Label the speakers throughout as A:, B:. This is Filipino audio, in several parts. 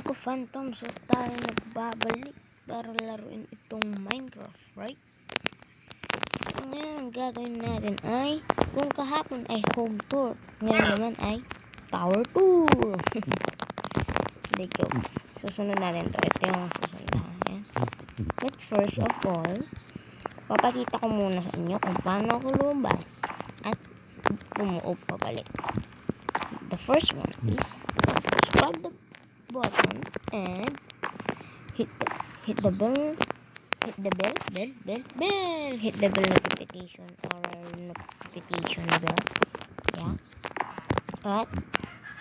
A: ko Phantom, so tayo nagbabalik para laruin itong Minecraft, right? So ngayon ang gagawin natin ay, kung kahapon ay home tour, ngayon naman ay tower tour. Hindi joke. Susunod natin to. Ito yung susunod natin. But first of all, papakita ko muna sa inyo kung paano ako lumabas at bumuo pabalik. The first one is subscribe the button and hit the bell notification bell. Yeah. At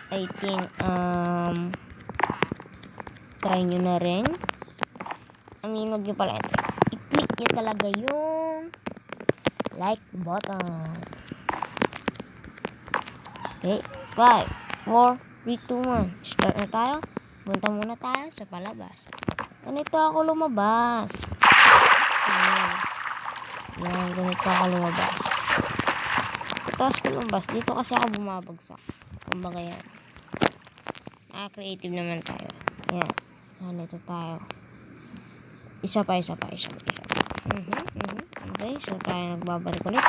A: I think try nyo na rin. Huwag nyo pala i-click nyo talaga yung like button. Okay, 5, 4, 3, 2, 1. Start na tayo. Punta muna tayo sa palabas. Ganito ako lumabas. Yan, ganito ako lumabas. Tapos ko lumabas. Dito kasi ako bumabagsak. Kumbaga yan. Creative naman tayo. Yan. Ganito tayo. Isa pa. Okay, so tayo nagbabalik ulit.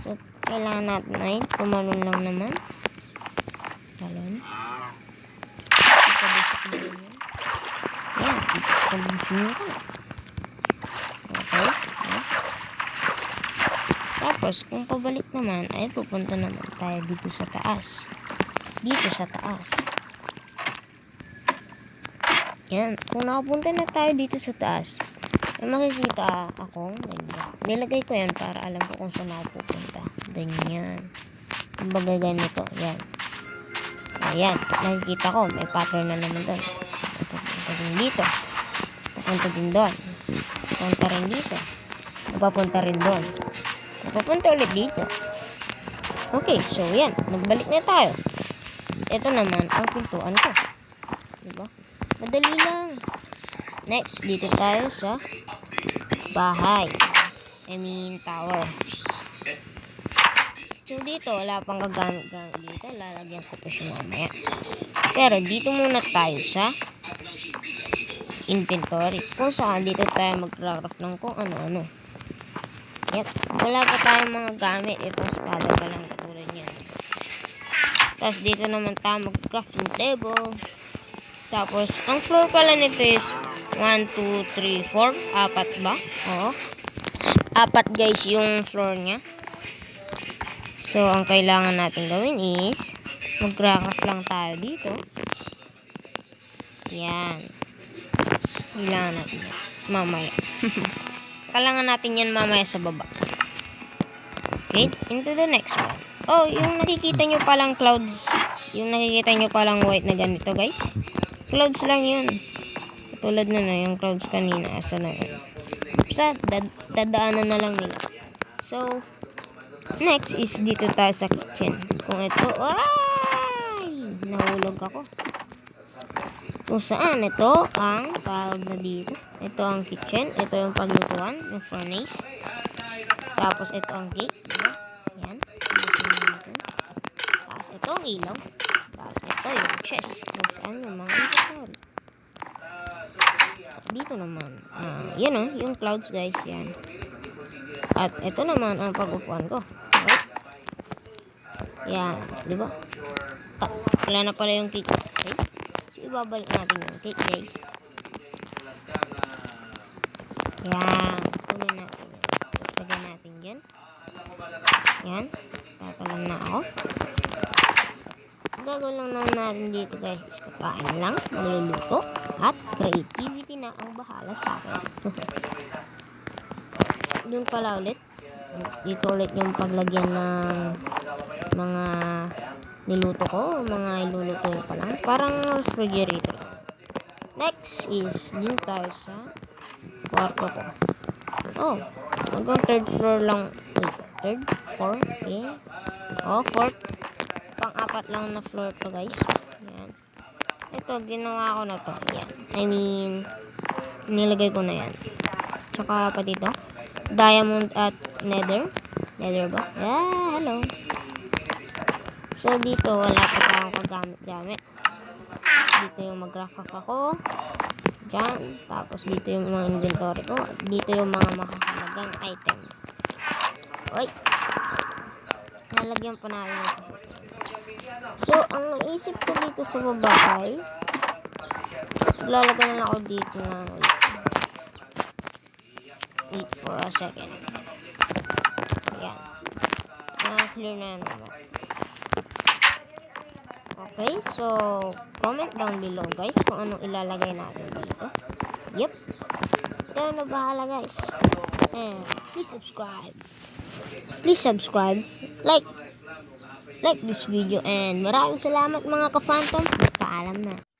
A: So, kailangan natin ay tumalon lang naman. Talon. Yan, pag-isingin ka na. Okay. Tapos, kung pabalik naman, ay pupunta naman tayo dito sa taas. Yan, kung nakapunta na tayo dito sa taas, ay makikita akong ganyan. Nilagay ko yan para alam ko kung saan ako pupunta. Ganyan. Kumbaga ganito. Yan. Ayan. Nakikita ko. May pattern na naman doon. Papunta din dito. Papunta din doon. Papunta rin dito. Papunta rin doon. Papunta ulit dito. Okay. So, yan. Nagbalik na tayo. Ito naman ang pintuan ko. Diba? Madali lang. Next, dito tayo sa bahay. Tower. So, dito, wala pang gagamit dito. Lalagyan ko pa siya mamaya. Pero, dito muna tayo sa inventory. Kung saan, dito tayo mag-craft ng kung ano-ano. Yep. Wala pa tayong mga gamit. Itong espada pa lang katulad niya. Tapos, dito naman tayo mag-crafting table. Tapos, ang floor pala nito is 1, 2, 3, 4. 4 ba? Oo. 4 guys yung floor niya. So, ang kailangan natin gawin is mag-craft lang tayo dito. Yan. Kailangan natin yan. Mamaya. Kailangan natin yan mamaya sa baba. Okay, into the next one. Oh, yung nakikita nyo palang clouds. Yung nakikita nyo palang white na ganito guys. Clouds lang yun. Tulad na yung clouds kanina. Asa na yun? Sa dadaanan na lang nila. So, next is dito tayo sa kitchen. Kung ito, ay! Nahulog ako. Kung saan, ito ang tawag na dito. Ito ang kitchen. Ito yung paglutuan, yung furnace. Tapos, ito ang gate. Diba? Yan. Tapos, ito ang ilaw. Tapos, ito yung chest. Kung saan yung mga inventory. Dito naman. Yan o, yung clouds guys. Yan. At ito naman ang pag-upuan ko. Right? Yan. Diba? Wala na pala yung cake. Okay? So, ibabalik natin yung cake guys. Yan. Kunin natin. Pasagan natin yan. Yan. Tatalan na ako. Gagawin lang naman natin dito guys is kakain lang, magluluto, at creativity na ang bahala sa akin. Doon pala ulit. Dito ulit yung paglagyan ng mga niluto ko o mga iluluto pa lang. Parang refrigerator. Next is din tayo sa kwarto ko. Oh, hanggang 3rd floor lang. Wait, 3rd? 4? Okay. Oh, 4th. Pang-4 lang na floor to guys. Yan. Ito, ginawa ko na to. Yan. Nilagay ko na yan. Tsaka pa dito. Diamond at nether. Nether ba? Yeah, hello. So, dito, wala pa tayong kagamit-gamit. Dito yung mag-rack ako. Diyan. Tapos, dito yung mga inventory ko. Dito yung mga makakalagang item. Right. Nalagyan pa natin yung sa susunod. So, ang naisip ko dito sa baba ay maglalagay na ako dito na wait for a second. Ayan. Clear na yan naman. Okay, so comment down below guys kung anong ilalagay natin dito. Yep. Ikaw na bahala guys. And please subscribe. Please subscribe. Like this video and maraming salamat mga ka-phantom. Paalam na.